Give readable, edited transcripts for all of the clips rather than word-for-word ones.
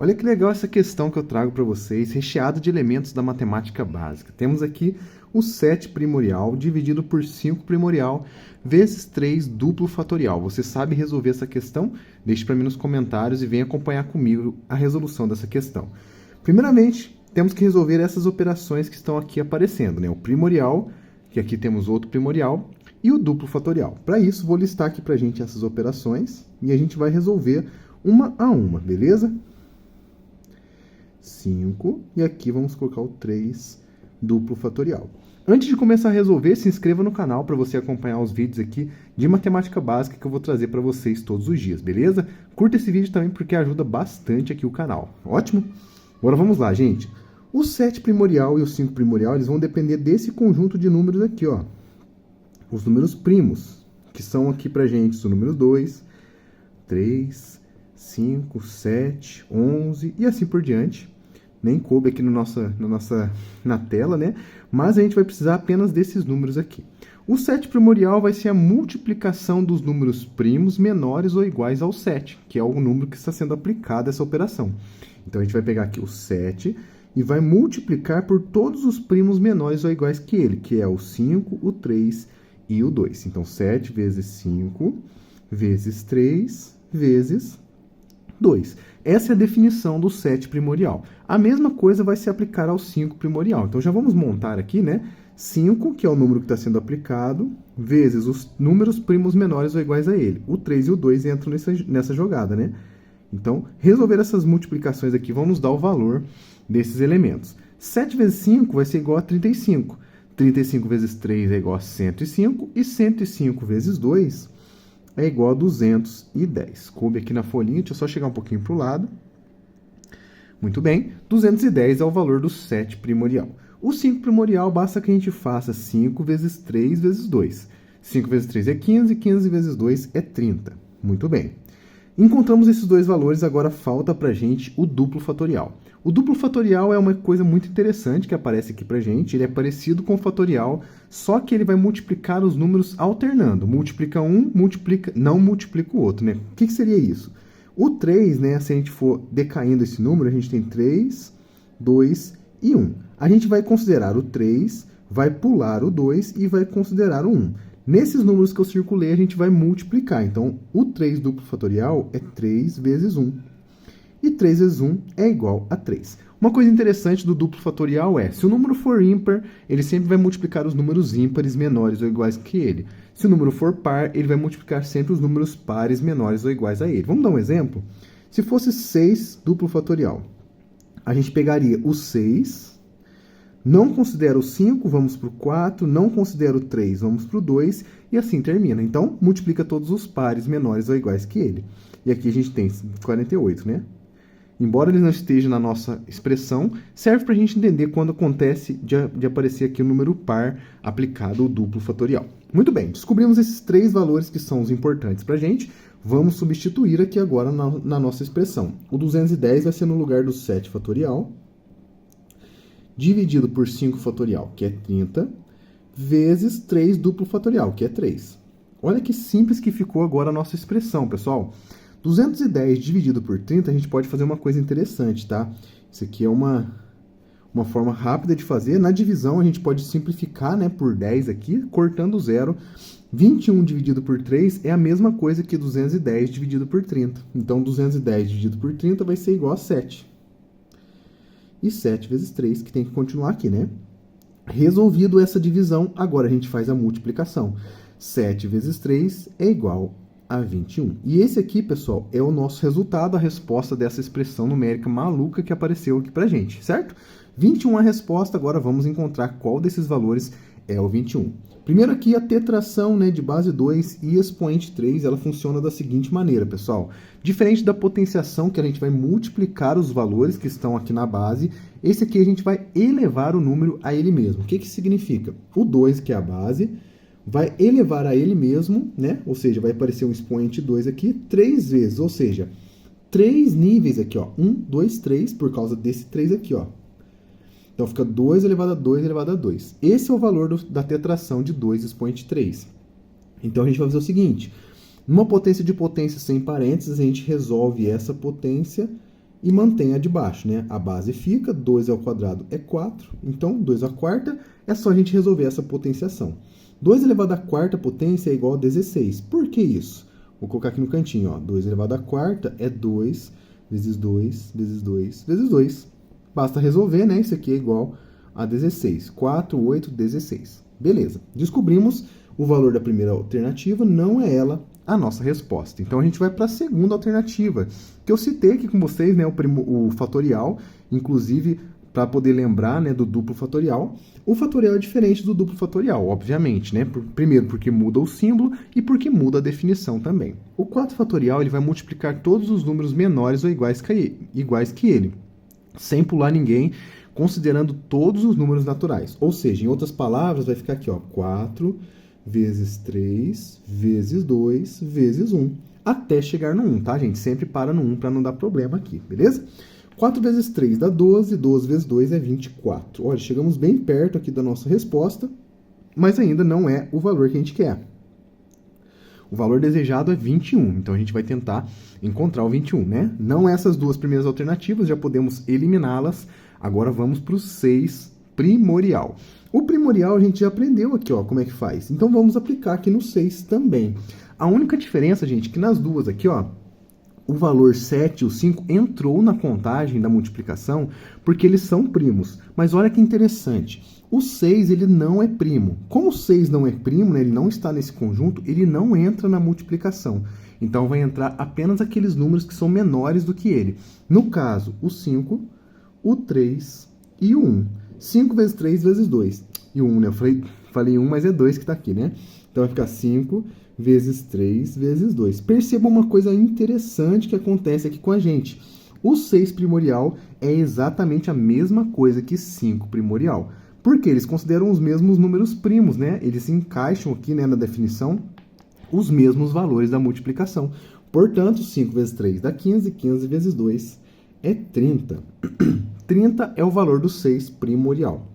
Olha que legal essa questão que eu trago para vocês, recheada de elementos da matemática básica. Temos aqui o 7 primorial dividido por 5 primorial vezes 3 duplo fatorial. Você sabe resolver essa questão? Deixe para mim nos comentários e venha acompanhar comigo a resolução dessa questão. Primeiramente, temos que resolver essas operações que estão aqui aparecendo, né? O primorial, que aqui temos outro primorial, e o duplo fatorial. Para isso, vou listar aqui para a gente essas operações e a gente vai resolver uma a uma, beleza? 5, e aqui vamos colocar o 3 duplo fatorial. Antes de começar a resolver, se inscreva no canal para você acompanhar os vídeos aqui de matemática básica que eu vou trazer para vocês todos os dias, beleza? Curta esse vídeo também porque ajuda bastante aqui o canal. Ótimo? Agora vamos lá, gente. O 7 primorial e o 5 primorial, eles vão depender desse conjunto de números aqui, ó. Os números primos, que são aqui pra gente os números 2, 3, 5, 7, 11 e assim por diante. Nem coube aqui na tela, né? Mas a gente vai precisar apenas desses números aqui. O 7 primorial vai ser a multiplicação dos números primos menores ou iguais ao 7, que é o número que está sendo aplicado essa operação. Então a gente vai pegar aqui o 7 e vai multiplicar por todos os primos menores ou iguais que ele, que é o 5, o 3 e o 2. Então 7 vezes 5 vezes 3 vezes 2. Essa é a definição do 7 primorial. A mesma coisa vai se aplicar ao 5 primorial. Então, já vamos montar aqui, né? 5, que é o número que está sendo aplicado, vezes os números primos menores ou iguais a ele. O 3 e o 2 entram nessa jogada, né? Então, resolver essas multiplicações aqui vão nos dar o valor desses elementos. 7 vezes 5 vai ser igual a 35. 35 vezes 3 é igual a 105. E 105 vezes 2 é igual a 210. Coube aqui na folhinha, deixa eu só chegar um pouquinho para o lado. Muito bem, 210 é o valor do 7 primorial. O 5 primorial, basta que a gente faça 5 vezes 3 vezes 2. 5 vezes 3 é 15, 15 vezes 2 é 30. Muito bem. Encontramos esses dois valores, agora falta para a gente o duplo fatorial. O duplo fatorial é uma coisa muito interessante que aparece aqui para a gente. Ele é parecido com o fatorial, só que ele vai multiplicar os números alternando. Multiplica um, não multiplica o outro, né? O que seria isso? O 3, né, se a gente for decaindo esse número, a gente tem 3, 2 e 1. A gente vai considerar o 3, vai pular o 2 e vai considerar o 1. Nesses números que eu circulei, a gente vai multiplicar. Então, o 3 duplo fatorial é 3 vezes 1. E 3 vezes 1 é igual a 3. Uma coisa interessante do duplo fatorial é, se o número for ímpar, ele sempre vai multiplicar os números ímpares menores ou iguais que ele. Se o número for par, ele vai multiplicar sempre os números pares menores ou iguais a ele. Vamos dar um exemplo? Se fosse 6 duplo fatorial, a gente pegaria o 6... Não considera o 5, vamos para o 4. Não considera o 3, vamos para o 2. E assim termina. Então, multiplica todos os pares menores ou iguais que ele. E aqui a gente tem 48, né? Embora ele não esteja na nossa expressão, serve para a gente entender quando acontece de aparecer aqui o número par aplicado ao duplo fatorial. Muito bem, descobrimos esses três valores que são os importantes para a gente. Vamos substituir aqui agora na nossa expressão. O 210 vai ser no lugar do 7 fatorial. Dividido por 5 fatorial, que é 30, vezes 3 duplo fatorial, que é 3. Olha que simples que ficou agora a nossa expressão, pessoal. 210 dividido por 30, a gente pode fazer uma coisa interessante, tá? Isso aqui é uma forma rápida de fazer. Na divisão, a gente pode simplificar, né, por 10 aqui, cortando o zero. 21 dividido por 3 é a mesma coisa que 210 dividido por 30. Então, 210 dividido por 30 vai ser igual a 7. E 7 vezes 3, que tem que continuar aqui, né? Resolvido essa divisão, agora a gente faz a multiplicação. 7 vezes 3 é igual a 21. E esse aqui, pessoal, é o nosso resultado, a resposta dessa expressão numérica maluca que apareceu aqui pra gente, certo? 21 é a resposta, agora vamos encontrar qual desses valores é o 21. Primeiro aqui, a tetração, né, de base 2 e expoente 3, ela funciona da seguinte maneira, pessoal. Diferente da potenciação, que a gente vai multiplicar os valores que estão aqui na base, esse aqui a gente vai elevar o número a ele mesmo. O que significa? O 2, que é a base, vai elevar a ele mesmo, né? Ou seja, vai aparecer um expoente 2 aqui 3 vezes, ou seja, 3 níveis aqui, ó. 1, 2, 3, por causa desse 3 aqui, ó. Então, fica 2 elevado a 2 elevado a 2. Esse é o valor da tetração de 2 expoente 3. Então, a gente vai fazer o seguinte. Numa potência de potência sem parênteses, a gente resolve essa potência e mantém a de baixo, né? A base fica, 2 ao quadrado é 4, então 2 à quarta é só a gente resolver essa potenciação. 2 elevado à quarta potência é igual a 16. Por que isso? Vou colocar aqui no cantinho, ó. 2 elevado à quarta é 2 vezes 2 vezes 2 vezes 2. Basta resolver, né? Isso aqui é igual a 16. 4, 8, 16. Beleza. Descobrimos o valor da primeira alternativa, não é ela a nossa resposta. Então, a gente vai para a segunda alternativa, que eu citei aqui com vocês, né, o fatorial, inclusive, para poder lembrar, né, do duplo fatorial. O fatorial é diferente do duplo fatorial, obviamente, né? Primeiro, porque muda o símbolo e porque muda a definição também. O 4 fatorial ele vai multiplicar todos os números menores ou iguais que ele, sem pular ninguém, considerando todos os números naturais. Ou seja, em outras palavras, vai ficar aqui, ó, 4 vezes 3 vezes 2 vezes 1, até chegar no 1, tá, gente? Sempre para no 1 para não dar problema aqui, beleza? 4 vezes 3 dá 12, 12 vezes 2 é 24. Olha, chegamos bem perto aqui da nossa resposta, mas ainda não é o valor que a gente quer. O valor desejado é 21, então a gente vai tentar encontrar o 21, né? Não essas duas primeiras alternativas, já podemos eliminá-las. Agora vamos para o 6 primorial. O primorial a gente já aprendeu aqui, ó, como é que faz. Então vamos aplicar aqui no 6 também. A única diferença, gente, é que nas duas aqui, ó, o valor 7 e o 5 entrou na contagem da multiplicação porque eles são primos. Mas olha que interessante, o 6 ele não é primo. Como o 6 não é primo, né, ele não está nesse conjunto, ele não entra na multiplicação. Então vai entrar apenas aqueles números que são menores do que ele. No caso, o 5, o 3 e o 1. 5 vezes 3 vezes 2. E o 1, né? Eu falei 1, mas é 2 que está aqui, né? Então vai ficar 5 vezes 3 vezes 2. Perceba uma coisa interessante que acontece aqui com a gente. O 6 primorial é exatamente a mesma coisa que 5 primorial. Porque eles consideram os mesmos números primos, né? Eles se encaixam aqui, né, na definição os mesmos valores da multiplicação. Portanto, 5 vezes 3 dá 15, 15 vezes 2 é 30. 30 é o valor do 6 primorial,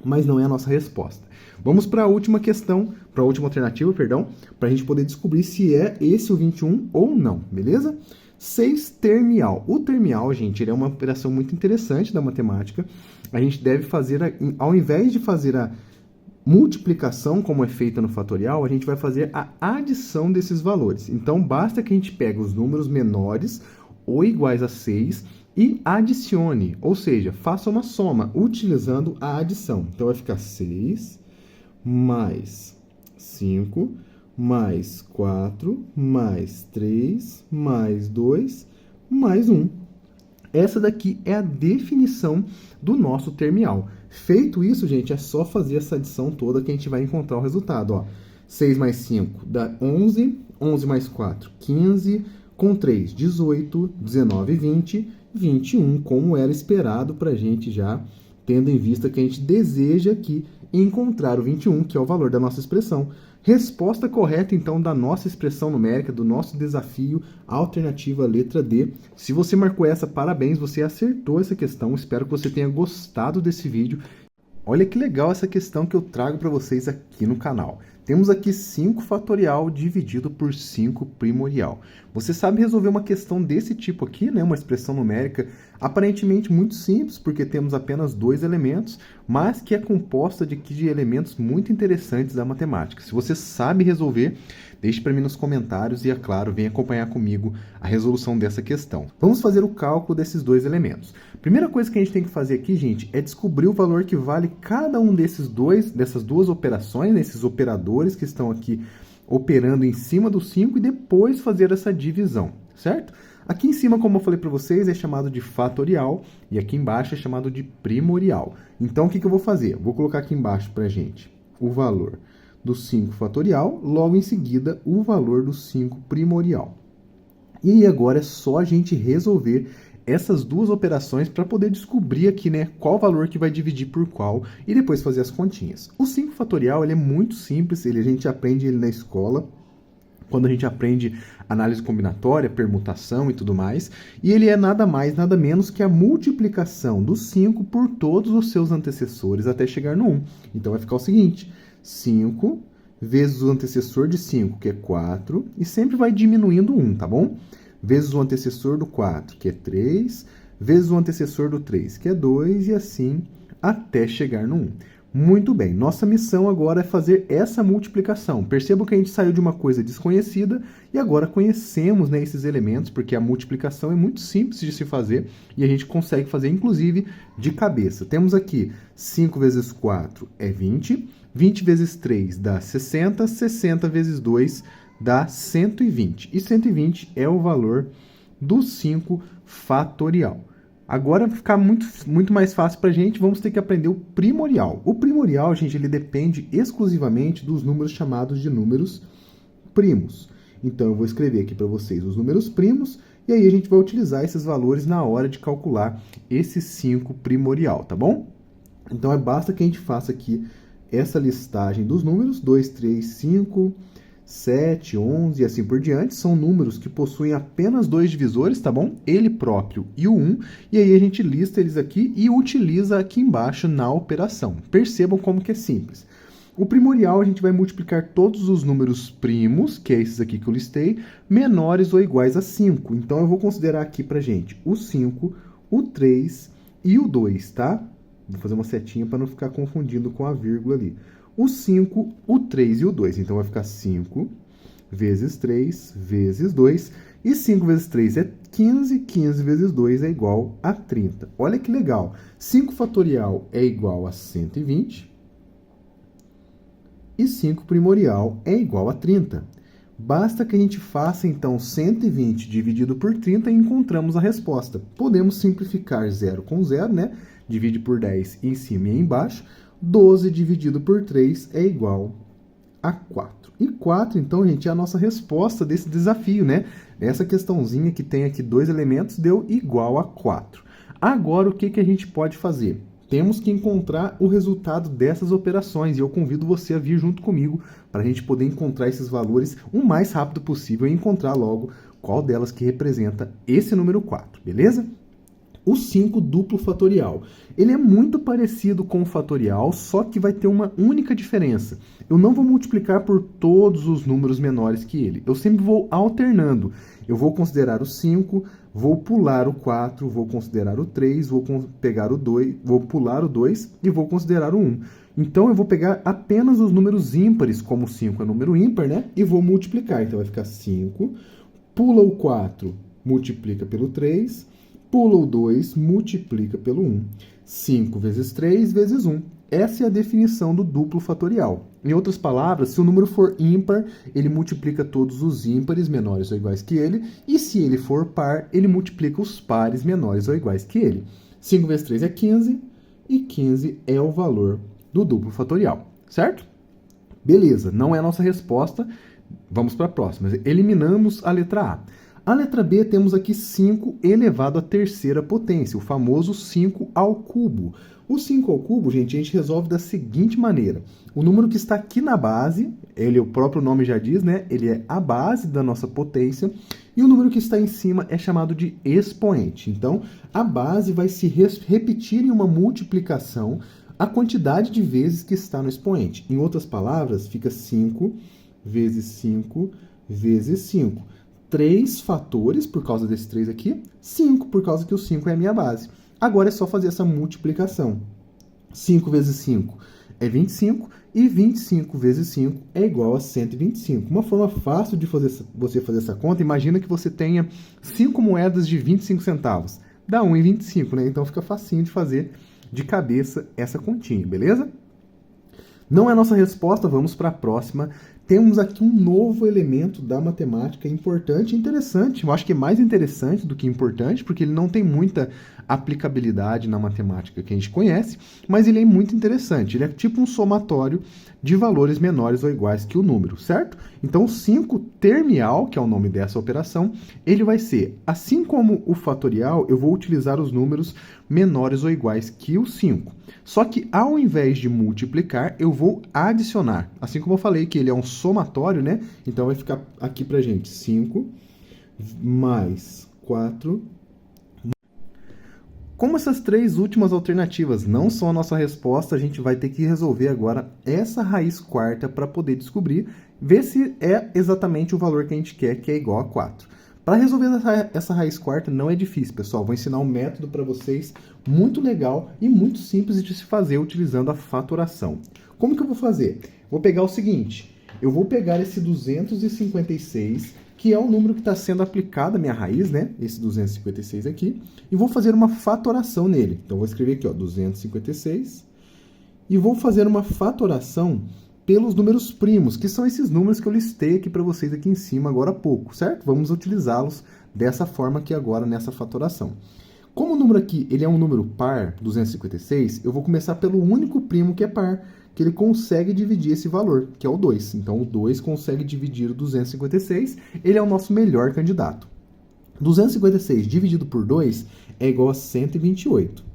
mas não é a nossa resposta. Vamos para a última questão, para a última alternativa, perdão, para a gente poder descobrir se é esse o 21 ou não, beleza? 6 termial. O termial, gente, ele é uma operação muito interessante da matemática. A gente deve fazer, ao invés de fazer a multiplicação, como é feita no fatorial, a gente vai fazer a adição desses valores. Então, basta que a gente pegue os números menores ou iguais a 6 e adicione, ou seja, faça uma soma utilizando a adição. Então, vai ficar 6 mais 5 mais 4 mais 3 mais 2 mais 1. Essa daqui é a definição do nosso termial. Feito isso, gente, é só fazer essa adição toda que a gente vai encontrar o resultado. Ó. 6 mais 5 dá 11, 11 mais 4, 15, com 3, 18, 19, 20, 21, como era esperado para a gente já, tendo em vista que a gente deseja aqui encontrar o 21, que é o valor da nossa expressão. Resposta correta, então, da nossa expressão numérica, do nosso desafio, alternativa letra D. Se você marcou essa, parabéns, você acertou essa questão. Espero que você tenha gostado desse vídeo. Olha que legal essa questão que eu trago para vocês aqui no canal. Temos aqui 5 fatorial dividido por 5 primorial. Você sabe resolver uma questão desse tipo aqui, né? Uma expressão numérica aparentemente muito simples, porque temos apenas 2 elementos, mas que é composta de elementos muito interessantes da matemática. Se você sabe resolver, deixe para mim nos comentários e, é claro, venha acompanhar comigo a resolução dessa questão. Vamos fazer o cálculo desses 2 elementos. Primeira coisa que a gente tem que fazer aqui, gente, é descobrir o valor que vale cada um dessas duas operações, esses operadores que estão aqui operando em cima do 5 e depois fazer essa divisão, certo? Aqui em cima, como eu falei para vocês, é chamado de fatorial e aqui embaixo é chamado de primorial. Então, o que eu vou fazer? Vou colocar aqui embaixo para a gente o valor do 5 fatorial, logo em seguida o valor do 5 primorial. E agora é só a gente resolver essas duas operações para poder descobrir aqui, né, qual valor que vai dividir por qual e depois fazer as continhas. O 5 fatorial ele é muito simples, a gente aprende ele na escola, quando a gente aprende análise combinatória, permutação e tudo mais, e ele é nada mais, nada menos que a multiplicação do 5 por todos os seus antecessores até chegar no 1. Então vai ficar o seguinte, 5 vezes o antecessor de 5, que é 4, e sempre vai diminuindo 1, tá bom? vezes o antecessor do 4, que é 3, vezes o antecessor do 3, que é 2, e assim até chegar no 1. Muito bem, nossa missão agora é fazer essa multiplicação. Percebam que a gente saiu de uma coisa desconhecida e agora conhecemos, né, esses elementos, porque a multiplicação é muito simples de se fazer e a gente consegue fazer, inclusive, de cabeça. Temos aqui 5 vezes 4 é 20, 20 vezes 3 dá 60, 60 vezes 2 dá 120. E 120 é o valor do 5 fatorial. Agora, para ficar muito mais fácil para a gente, vamos ter que aprender o primorial. O primorial, gente, ele depende exclusivamente dos números chamados de números primos. Então, eu vou escrever aqui para vocês os números primos, e aí a gente vai utilizar esses valores na hora de calcular esse 5 primorial, tá bom? Então, basta que a gente faça aqui essa listagem dos números, 2, 3, 5... 7, 11 e assim por diante, são números que possuem apenas dois divisores, tá bom? Ele próprio e o 1, e aí a gente lista eles aqui e utiliza aqui embaixo na operação. Percebam como que é simples. O primorial a gente vai multiplicar todos os números primos, que é esses aqui que eu listei, menores ou iguais a 5. Então eu vou considerar aqui pra gente o 5, o 3 e o 2, tá? Vou fazer uma setinha para não ficar confundindo com a vírgula ali. O 5, o 3 e o 2. Então, vai ficar 5 vezes 3 vezes 2. E 5 vezes 3 é 15. 15 vezes 2 é igual a 30. Olha que legal. 5 fatorial é igual a 120. E 5 primorial é igual a 30. Basta que a gente faça, então, 120 dividido por 30 e encontramos a resposta. Podemos simplificar 0 com 0, né? Divide por 10 em cima e embaixo. 12 dividido por 3 é igual a 4. E 4, então, gente, é a nossa resposta desse desafio, né? Essa questãozinha que tem aqui dois elementos deu igual a 4. Agora, o que a gente pode fazer? Temos que encontrar o resultado dessas operações e eu convido você a vir junto comigo para a gente poder encontrar esses valores o mais rápido possível e encontrar logo qual delas que representa esse número 4, beleza? O 5 duplo fatorial. Ele é muito parecido com o fatorial, só que vai ter uma única diferença. Eu não vou multiplicar por todos os números menores que ele. Eu sempre vou alternando. Eu vou considerar o 5, vou pular o 4, vou considerar o 3, vou pegar o 2, vou pular o 2 e vou considerar o 1. Então, eu vou pegar apenas os números ímpares, como o 5 é número ímpar, né? E vou multiplicar. Então, vai ficar 5, pula o 4, multiplica pelo 3, pula o 2, multiplica pelo 1. 5 vezes 3 vezes 1. Essa é a definição do duplo fatorial. Em outras palavras, se o número for ímpar, ele multiplica todos os ímpares menores ou iguais que ele, e se ele for par, ele multiplica os pares menores ou iguais que ele. 5 vezes 3 é 15, e 15 é o valor do duplo fatorial, certo? Beleza, não é a nossa resposta. Vamos para a próxima. Eliminamos a letra A. A letra B, temos aqui 5 elevado à terceira potência, o famoso 5 ao cubo. O 5 ao cubo, gente, a gente resolve da seguinte maneira. O número que está aqui na base, o próprio nome já diz, né? Ele é a base da nossa potência. E o número que está em cima é chamado de expoente. Então, a base vai se repetir em uma multiplicação a quantidade de vezes que está no expoente. Em outras palavras, fica 5 vezes 5 vezes 5. 3 fatores, por causa desse 3 aqui, 5, por causa que o 5 é a minha base. Agora é só fazer essa multiplicação. 5 vezes 5 é 25, e 25 vezes 5 é igual a 125. Uma forma fácil de você fazer essa conta, imagina que você tenha 5 moedas de 25 centavos. Dá 1,25, né? Então fica facinho de fazer de cabeça essa continha, beleza? Não é a nossa resposta, vamos para a próxima. Temos aqui um novo elemento da matemática importante e interessante. Eu acho que é mais interessante do que importante, porque ele não tem muita aplicabilidade na matemática que a gente conhece, mas ele é muito interessante. Ele é tipo um somatório de valores menores ou iguais que o número, certo? Então, o 5 termial, que é o nome dessa operação, ele vai ser, assim como o fatorial, eu vou utilizar os números menores ou iguais que o 5. Só que, ao invés de multiplicar, eu vou adicionar. Assim como eu falei que ele é um somatório, né? Então, vai ficar aqui pra gente 5 mais 4. Como essas três últimas alternativas não são a nossa resposta, a gente vai ter que resolver agora essa raiz quarta para poder descobrir, ver se é exatamente o valor que a gente quer, que é igual a 4. Para resolver essa raiz quarta não é difícil, pessoal. Vou ensinar um método para vocês muito legal e muito simples de se fazer utilizando a fatoração. Como que eu vou fazer? Vou pegar o seguinte, eu vou pegar esse 256, que é o número que está sendo aplicado à minha raiz, né? Esse 256 aqui, e vou fazer uma fatoração nele. Então, vou escrever aqui, ó, 256, e vou fazer uma fatoração pelos números primos, que são esses números que eu listei aqui para vocês aqui em cima agora há pouco, certo? Vamos utilizá-los dessa forma aqui agora nessa fatoração. Como o número aqui ele é um número par, 256, eu vou começar pelo único primo que é par, que ele consegue dividir esse valor, que é o 2. Então, o 2 consegue dividir o 256, ele é o nosso melhor candidato. 256 dividido por 2 é igual a 128.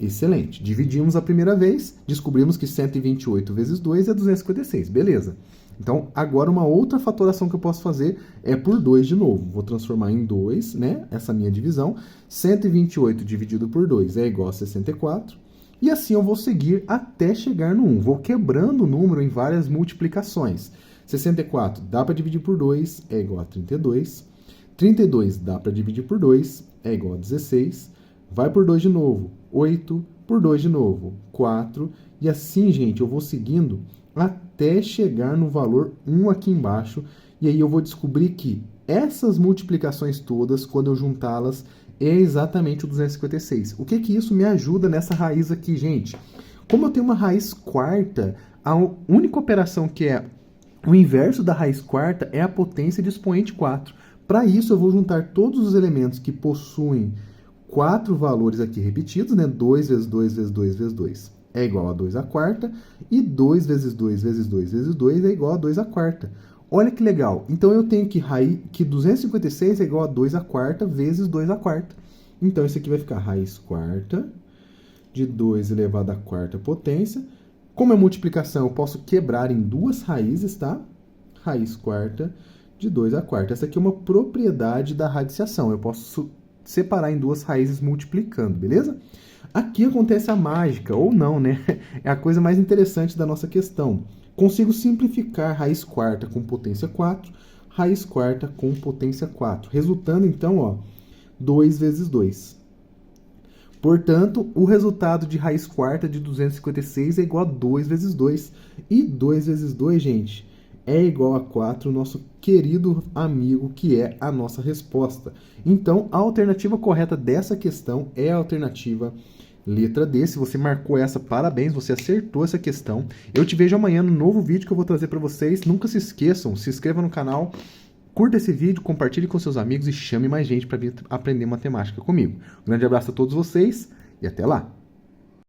Excelente. Dividimos a primeira vez, descobrimos que 128 vezes 2 é 256. Beleza. Então, agora uma outra fatoração que eu posso fazer é por 2 de novo. Vou transformar em 2, né? Essa minha divisão. 128 dividido por 2 é igual a 64. E assim eu vou seguir até chegar no 1. Vou quebrando o número em várias multiplicações. 64 dá para dividir por 2, é igual a 32. 32 dá para dividir por 2, é igual a 16. Vai por 2 de novo, 8, por 2 de novo, 4. E assim, gente, eu vou seguindo até chegar no valor 1 aqui embaixo. E aí eu vou descobrir que essas multiplicações todas, quando eu juntá-las, é exatamente o 256. O que que isso me ajuda nessa raiz aqui, gente? Como eu tenho uma raiz quarta, a única operação que é o inverso da raiz quarta é a potência de expoente 4. Para isso, eu vou juntar todos os elementos que possuem 4 valores aqui repetidos, né? 2 vezes 2 vezes 2 vezes 2 é igual a 2 à quarta, e 2 vezes 2 vezes 2 vezes 2 é igual a 2 à quarta. Olha que legal. Então, eu tenho que 256 é igual a 2 à quarta vezes 2 à quarta. Então, isso aqui vai ficar raiz quarta de 2 elevado à quarta potência. Como é multiplicação, eu posso quebrar em duas raízes, tá? Raiz quarta de 2 à quarta. Essa aqui é uma propriedade da radiciação. Eu posso separar em duas raízes multiplicando, beleza? Aqui acontece a mágica, ou não, né? É a coisa mais interessante da nossa questão. Consigo simplificar raiz quarta com potência 4, raiz quarta com potência 4, resultando então, ó, 2 vezes 2. Portanto, o resultado de raiz quarta de 256 é igual a 2 vezes 2. E 2 vezes 2, gente, é igual a 4, nosso querido amigo, que é a nossa resposta. Então, a alternativa correta dessa questão é a alternativa letra D. Se você marcou essa, parabéns, você acertou essa questão. Eu te vejo amanhã no novo vídeo que eu vou trazer para vocês. Nunca se esqueçam, se inscreva no canal, curta esse vídeo, compartilhe com seus amigos e chame mais gente para vir aprender matemática comigo. Um grande abraço a todos vocês e até lá!